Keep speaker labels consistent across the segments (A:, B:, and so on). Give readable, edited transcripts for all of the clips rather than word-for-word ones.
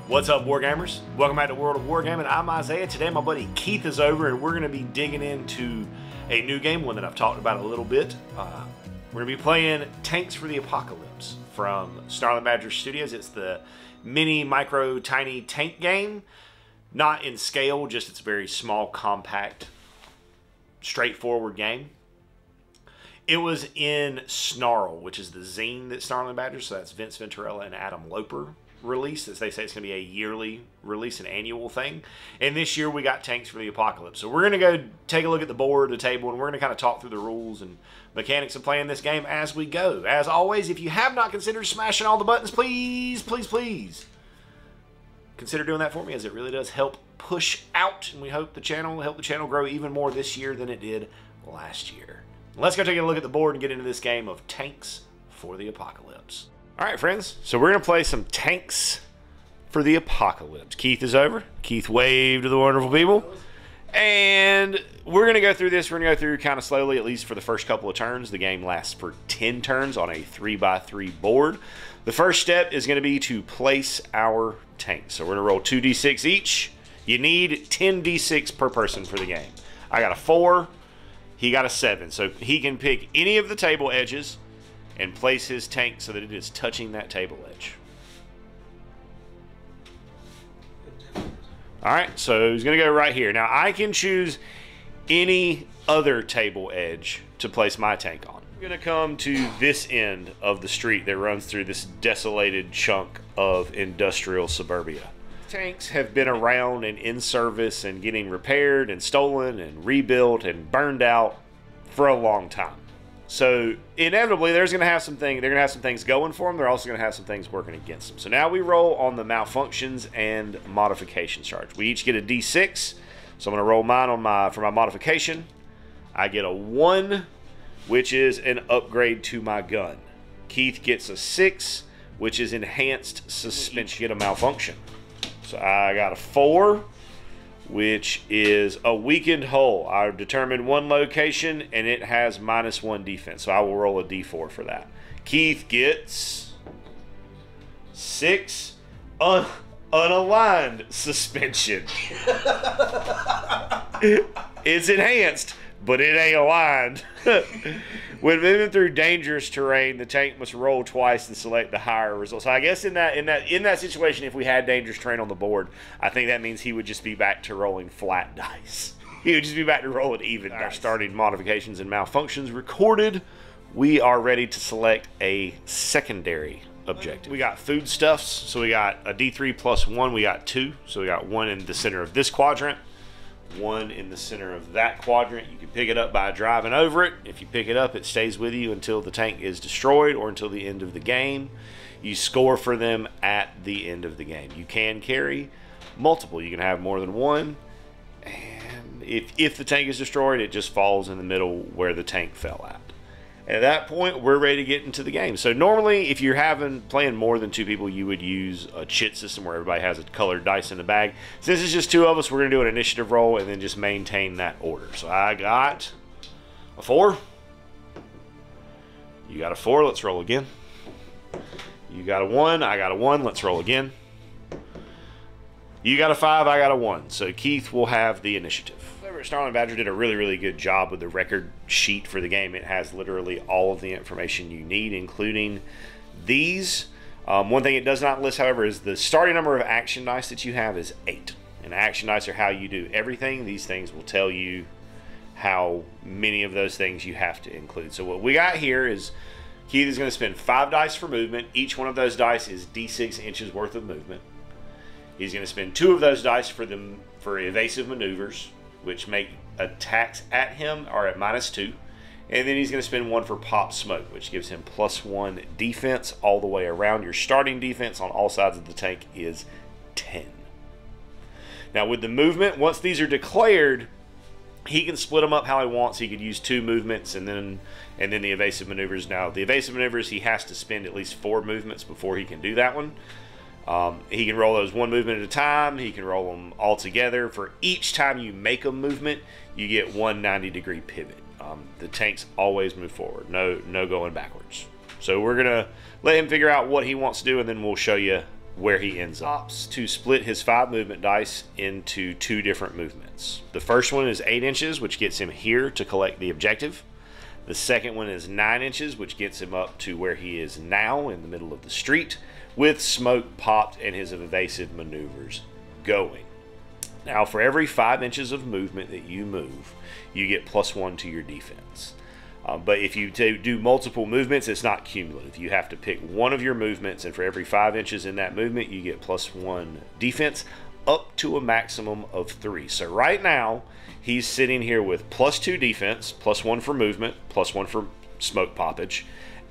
A: What's up, Wargamers? Welcome back to World of Wargaming. I'm Isaiah. Today my buddy Keith is over and we're going to be digging into a new game, one that I've talked about a little bit. We're going to be playing Tanks for the Apocalypse from Snarling Badger Studios. It's the mini, micro, tiny tank game. Not in scale, just it's a very small, compact, straightforward game. It was in Snarl, which is the zine that Snarling Badger, so that's Vince Venturella and Adam Loper, release. As they say, it's going to be a yearly release, an annual thing. And this year we got Tanks for the Apocalypse. So we're going to go take a look at the board, the table, and we're going to kind of talk through the rules and mechanics of playing this game as we go. As always, if you have not considered smashing all the buttons, please, please, please consider doing that for me, as it really does help push out, and we hope the channel grow even more this year than it did last year. Let's go take a look at the board and get into this game of Tanks for the Apocalypse. All right, friends, so we're going to play some Tanks for the Apocalypse. Keith is over. Keith waved to the wonderful people. And we're going to go through this. We're going to go through kind of slowly, at least for the first couple of turns. The game lasts for 10 turns on a 3x3 board. The first step is going to be to place our tanks. So we're going to roll 2d6 each. You need 10d6 per person for the game. I got a 4. He got a 7. So he can pick any of the table edges and place his tank so that it is touching that table edge. Alright, so he's going to go right here. Now, I can choose any other table edge to place my tank on. I'm going to come to this end of the street that runs through this desolated chunk of industrial suburbia. Tanks have been around and in service and getting repaired and stolen and rebuilt and burned out for a long time. So inevitably, they're going to have some things going for them. They're also going to have some things working against them. So now we roll on the malfunctions and modification charge. We each get a D6. So I'm going to roll mine on for my modification. I get a 1, which is an upgrade to my gun. Keith gets a 6, which is enhanced suspension. Get a malfunction. So I got a 4, which is a weakened hull. I've determined one location, and it has -1 defense. So I will roll a D4 for that. Keith gets 6, unaligned suspension. It's enhanced, but it ain't aligned. When moving through dangerous terrain, the tank must roll twice and select the higher result. So I guess in that situation, if we had dangerous terrain on the board, I think that means he would just be back to rolling flat dice. He would just be back to rolling even dice. Our starting modifications and malfunctions recorded. We are ready to select a secondary objective. We got foodstuffs, so we got a D3 plus 1. We got 2, so we got 1 in the center of this quadrant. 1 in the center of that quadrant. You can pick it up by driving over it. If you pick it up, it stays with you until the tank is destroyed or until the end of the game. You score for them at the end of the game. You can carry multiple. You can have more than 1. And if the tank is destroyed, it just falls in the middle where the tank fell at. At that point, we're ready to get into the game. So normally, if you're playing more than 2 people, you would use a chit system where everybody has a colored dice in the bag. Since it's just 2 of us, we're going to do an initiative roll and then just maintain that order. So I got a 4. You got a 4. Let's roll again. You got a 1. I got a 1. Let's roll again. You got a 5. I got a 1. So Keith will have the initiative. Snarling Badger did a really, really good job with the record sheet for the game. It has literally all of the information you need, including these. One thing it does not list, however, is the starting number of action dice that you have is 8. And action dice are how you do everything. These things will tell you how many of those things you have to include. So what we got here is Keith is going to spend 5 dice for movement. Each one of those dice is D6 inches worth of movement. He's going to spend 2 of those dice for evasive maneuvers, which make attacks at him are at -2. And then he's going to spend 1 for pop smoke, which gives him +1 defense all the way around. Your starting defense on all sides of the tank is 10. Now with the movement, once these are declared, he can split them up how he wants. He could use 2 movements and then the evasive maneuvers. Now the evasive maneuvers, he has to spend at least 4 movements before he can do that one. He can roll those 1 movement at a time. He can roll them all together. For each time you make a movement, you get 1 90-degree pivot. The tanks always move forward. No going backwards. So we're going to let him figure out what he wants to do, and then we'll show you where he ends up. To split his 5 movement dice into 2 different movements. The first one is 8 inches, which gets him here to collect the objective. The second one is 9 inches, which gets him up to where he is now in the middle of the street, with smoke popped and his evasive maneuvers going. Now, for every 5 inches of movement that you move, you get +1 to your defense. But if you do multiple movements, it's not cumulative. You have to pick one of your movements, and for every 5 inches in that movement, you get +1 defense, up to a maximum of 3. So right now, he's sitting here with +2 defense, +1 for movement, +1 for smoke poppage,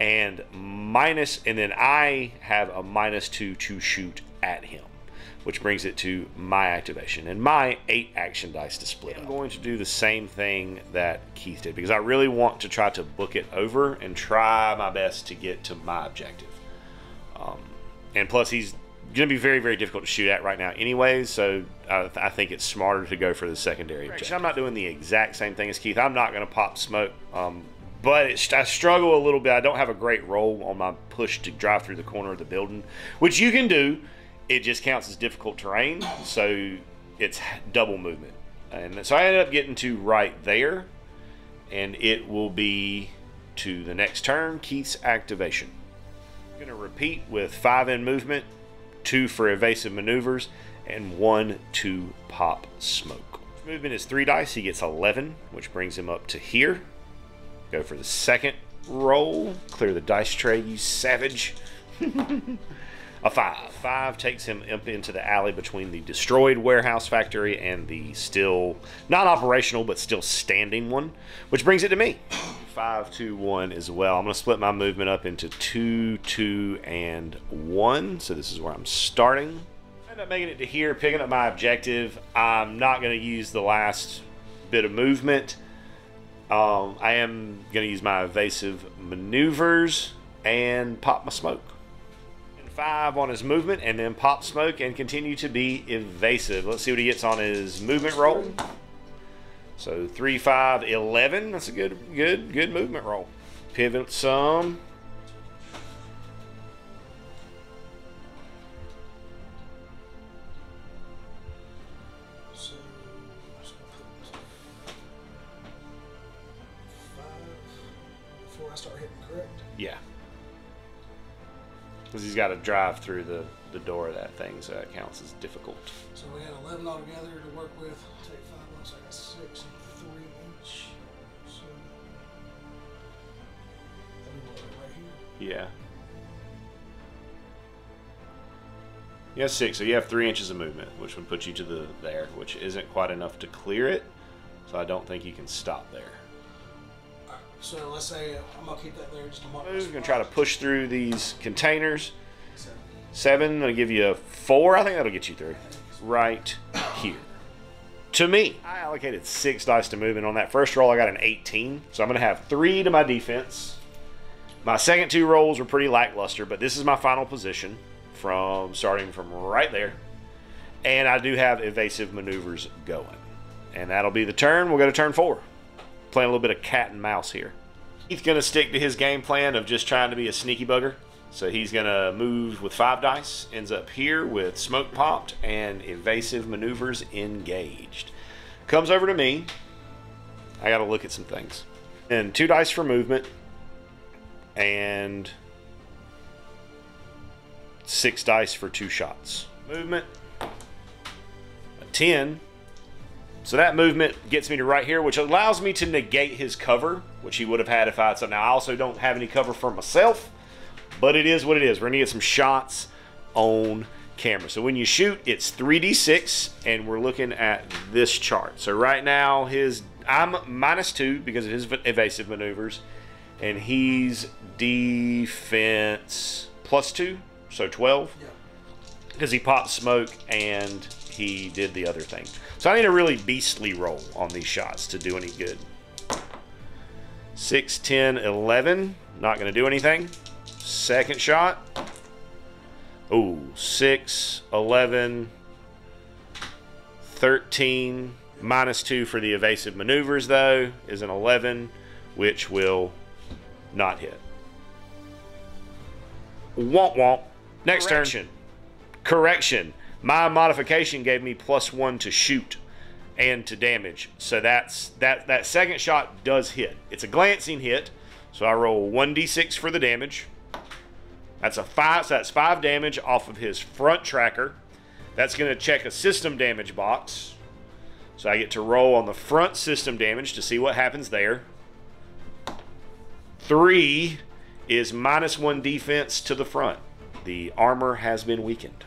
A: and then I have a -2 to shoot at him, which brings it to my activation and my 8 action dice to split. I'm going to do the same thing that Keith did because I really want to try to book it over and try my best to get to my objective. And plus, he's going to be very, very difficult to shoot at right now anyways, so I think it's smarter to go for the secondary objective. I'm not doing the exact same thing as Keith. I'm not going to pop smoke, but I struggle a little bit. I don't have a great roll on my push to drive through the corner of the building, which you can do. It just counts as difficult terrain, so it's double movement. And so I ended up getting to right there, and it will be to the next turn, Keith's activation. I'm going to repeat with 5 in movement, 2 for evasive maneuvers, and 1 to pop smoke. Movement is 3 dice. He gets 11, which brings him up to here. Go for the second roll. Clear the dice tray, you savage. A 5. 5 takes him up into the alley between the destroyed warehouse factory and the still not operational but still standing one, which brings it to me. 5, 2, 1 as well. I'm going to split my movement up into 2, 2, and 1. So this is where I'm starting. I end up making it to here, picking up my objective. I'm not going to use the last bit of movement. I am going to use my evasive maneuvers and pop my smoke. 5 on his movement, and then pop smoke and continue to be evasive. Let's see what he gets on his movement roll. So 3, 5, 11. That's a good movement roll. Pivot some.
B: So, before I start hitting, correct?
A: Yeah. Because he's got to drive through the door of that thing, so that counts as difficult.
B: So we had 11 altogether to work with. Take 5 off, so I got 6 and 3 each. So that'll be right here.
A: Yeah. You have 6, so you have 3 inches of movement, which would put you to there, which isn't quite enough to clear it. So I don't think you can stop there.
B: So let's say I'm going to keep that there just a moment.
A: We're going to try to push through these containers. 7, that'll give you a 4. I think that'll get you through. Right here. To me, I allocated 6 dice to movement. On that first roll, I got an 18. So I'm going to have 3 to my defense. My second 2 rolls were pretty lackluster, but this is my final position starting from right there. And I do have evasive maneuvers going. And that'll be the turn. We'll go to turn 4. Playing a little bit of cat and mouse here. He's going to stick to his game plan of just trying to be a sneaky bugger. So he's going to move with 5 dice. Ends up here with smoke popped and evasive maneuvers engaged. Comes over to me. I got to look at some things. And 2 dice for movement. And 6 dice for 2 shots. Movement. A 10. So that movement gets me to right here, which allows me to negate his cover, which he would have had if I had some. Now, I also don't have any cover for myself, but it is what it is. We're going to get some shots on camera. So when you shoot, it's 3d6, and we're looking at this chart. So right now, I'm -2 because of his evasive maneuvers, and he's defense +2, so 12, because he popped smoke and he did the other thing. So I need a really beastly roll on these shots to do any good. 6, 10, 11. Not going to do anything. Second shot. Oh, 6, 11, 13. -2 for the evasive maneuvers, though, is an 11, which will not hit. Womp womp. Next turn. Correction. My modification gave me +1 to shoot and to damage. So that second shot does hit. It's a glancing hit. So I roll 1d6 for the damage. That's a 5, so that's 5 damage off of his front tracker. That's going to check a system damage box. So I get to roll on the front system damage to see what happens there. 3 is -1 defense to the front. The armor has been weakened.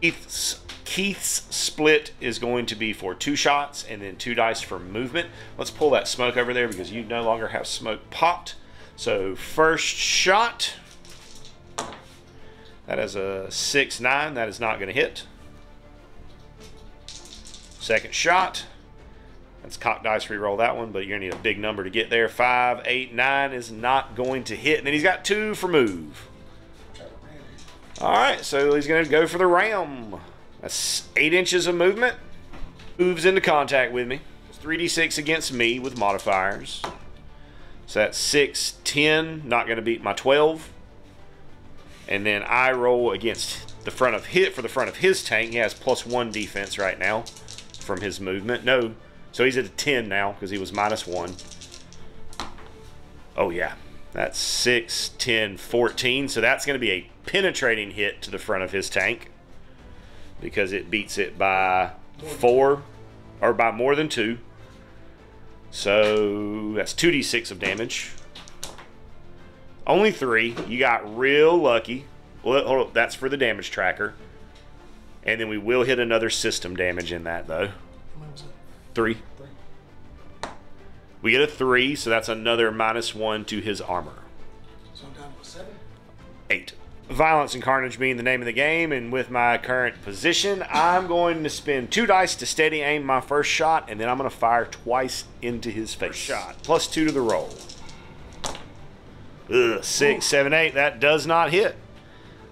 A: Keith's split is going to be for 2 shots and then 2 dice for movement. Let's pull that smoke over there because you no longer have smoke popped. So first shot, that is a 6-9. That is not going to hit. Second shot, that's cock dice, re-roll that one, but you're going to need a big number to get there. 5, 8, 9 is not going to hit. And then he's got 2 for move. All right, so he's going to go for the ram. That's 8 inches of movement. Moves into contact with me. It's 3d6 against me with modifiers. So that's 6, 10, not going to beat my 12. And then I roll against the front of for the front of his tank. He has +1 defense right now from his movement. No, so he's at a 10 now because he was -1. Oh yeah, that's 6, 10, 14. So that's going to be a penetrating hit to the front of his tank because it beats it by 4 or by more than 2. So that's 2d6 of damage. Only 3. You got real lucky. Well, hold on, that's for the damage tracker. And then we will hit another system damage in that though. 3. We get a 3, so that's another -1 to his armor.
B: So I'm down to a 7.
A: 8. Violence and carnage being the name of the game, and with my current position, I'm going to spend 2 dice to steady aim my first shot, and then I'm going to fire twice into his face. First shot, +2 to the roll. 6, 7, 8. That does not hit.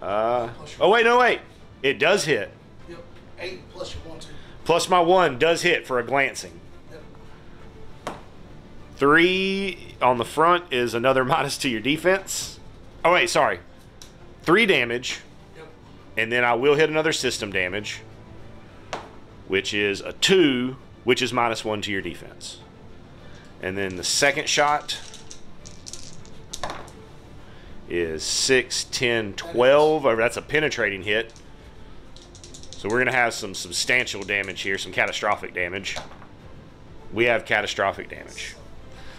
A: Oh wait, no wait. It does hit.
B: Yep. 8 plus your 1, 2.
A: Plus my 1 does hit for a glancing.
B: Yep.
A: 3 on the front is another minus to your defense. Oh wait, sorry. 3 damage.
B: Yep.
A: And then I will hit another system damage, which is a 2, which is -1 to your defense. And then the second shot is 6, 10, 12. Oh, that's a penetrating hit. So we're going to have some substantial damage here, some catastrophic damage. We have catastrophic damage.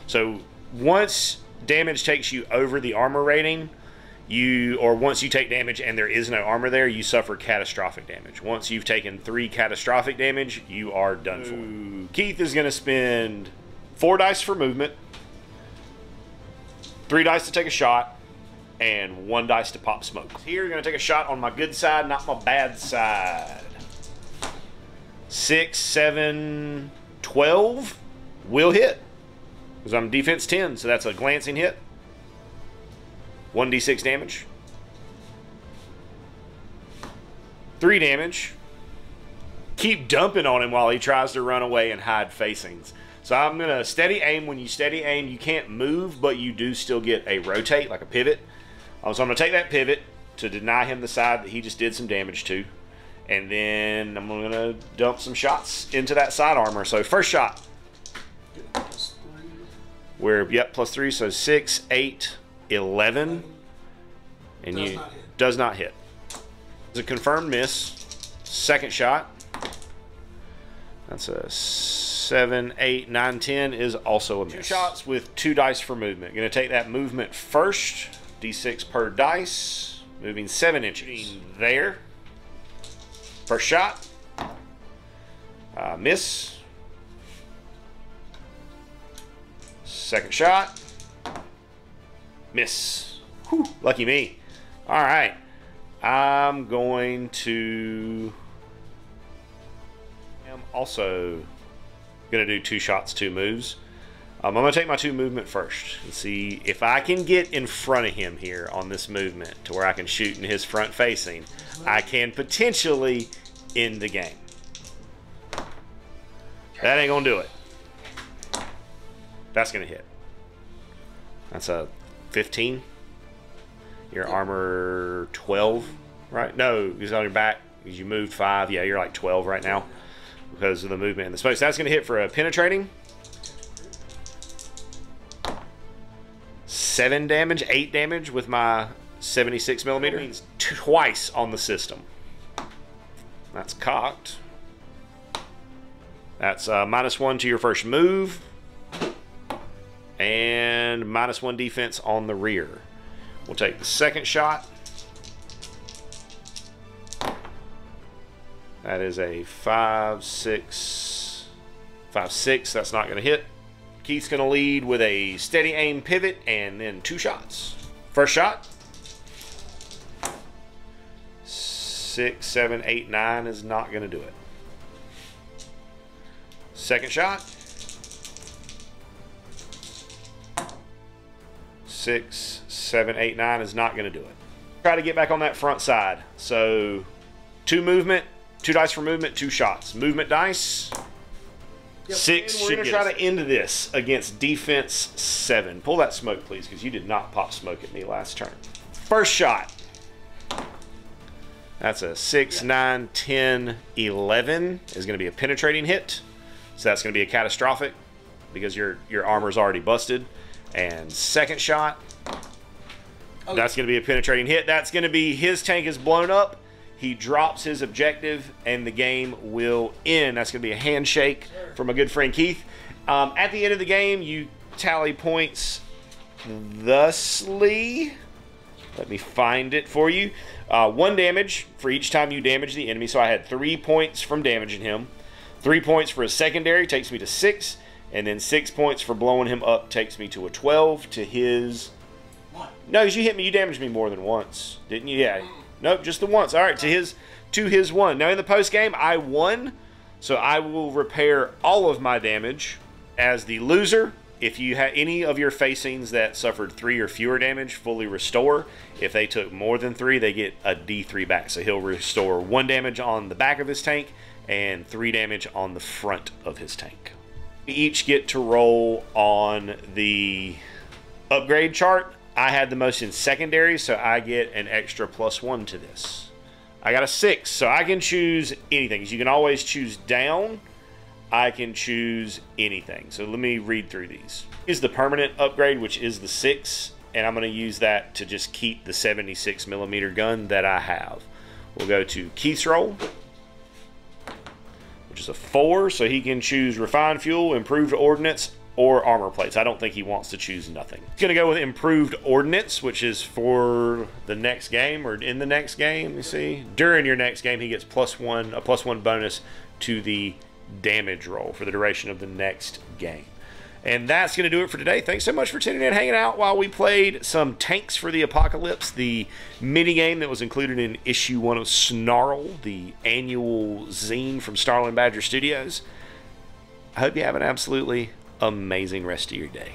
A: So once damage takes you over the armor rating, once you take damage and there is no armor there, you suffer catastrophic damage. Once you've taken 3 catastrophic damage, you are done for. Keith is going to spend 4 dice for movement, 3 dice to take a shot, and 1 dice to pop smoke. Here, you're going to take a shot on my good side, not my bad side. 6, 7, 12 will hit because I'm defense 10, so that's a glancing hit. 1d6 damage. 3 damage. Keep dumping on him while he tries to run away and hide facings. So I'm going to steady aim. When you steady aim, you can't move, but you do still get a rotate, like a pivot. So I'm going to take that pivot to deny him the side that he just did some damage to. And then I'm going to dump some shots into that side armor. So first shot.
B: +3.
A: We're, yep, +3. So 6, 8, 11. And does not hit. It's a confirmed miss. Second shot. That's a 7, 8, 9, 10 is also a miss. 2 shots with 2 dice for movement. Going to take that movement first. D6 per dice. Moving 7 inches. There. First shot. Miss. Second shot. Miss. Whew, lucky me. All right. I'm going to... I'm also going to do 2 shots, 2 moves. I'm going to take my 2 movement first and see if I can get in front of him here on this movement to where I can shoot in his front facing. I can potentially end the game. That ain't going to do it. That's going to hit. That's a 15. Your armor 12. right? No, he's on your back because you moved 5. Yeah, you're like 12 right now because of the movement and the space. That's going to hit for a penetrating. 7 damage, 8 damage with my 76 millimeter. Means twice on the system. That's cocked. That's -1 to your first move. And -1 defense on the rear. We'll take the second shot. That is a 5-6. 5-6. That's not going to hit. Keith's going to lead with a steady aim pivot and then 2 shots. First shot. 6, 7, 8, 9 is not going to do it. Second shot. 6, 7, 8, 9 is not going to do it. Try to get back on that front side. So 2 movement, 2 dice for movement, 2 shots. Movement dice. Yep. 6. We're going to try to end this against defense 7. Pull that smoke, please, because you did not pop smoke at me last turn. First shot. That's a 6, 9, 10, 11 is going to be a penetrating hit. So that's going to be a catastrophic because your armor's already busted. And second shot. Okay. That's going to be a penetrating hit. That's going to be his tank is blown up. He drops his objective, and the game will end. That's going to be a handshake from a good friend, Keith. At the end of the game, you tally points thusly. Let me find it for you. 1 damage for each time you damage the enemy. So I had 3 points from damaging him. 3 points for a secondary takes me to 6. And then 6 points for blowing him up takes me to a 12 to his... What? No, because you hit me. You damaged me more than once. Didn't you? Yeah. Nope, just the once. All right, to his 1. Now in the post game, I won, so I will repair all of my damage as the loser. If you had any of your facings that suffered 3 or fewer damage, fully restore. If they took more than 3, they get a D3 back. So he'll restore 1 damage on the back of his tank and 3 damage on the front of his tank. We each get to roll on the upgrade chart. I had the most in secondary, so I get an extra +1 to this. I got a 6, so I can choose anything. You can always choose down. I can choose anything. So let me read through these. Here's the permanent upgrade, which is the 6, and I'm going to use that to just keep the 76 millimeter gun that I have. We'll go to Keith's roll, which is a 4, so he can choose refined fuel, improved ordnance, or armor plates. I don't think he wants to choose nothing. He's going to go with improved ordnance, which is for the next game or in the next game. You see, during your next game, he gets a +1 bonus to the damage roll for the duration of the next game. And that's going to do it for today. Thanks so much for tuning in, hanging out while we played some Tanks for the Apocalypse, the mini game that was included in issue 1 of Snarl, the annual zine from Starling Badger Studios. I hope you have an absolutely amazing rest of your day.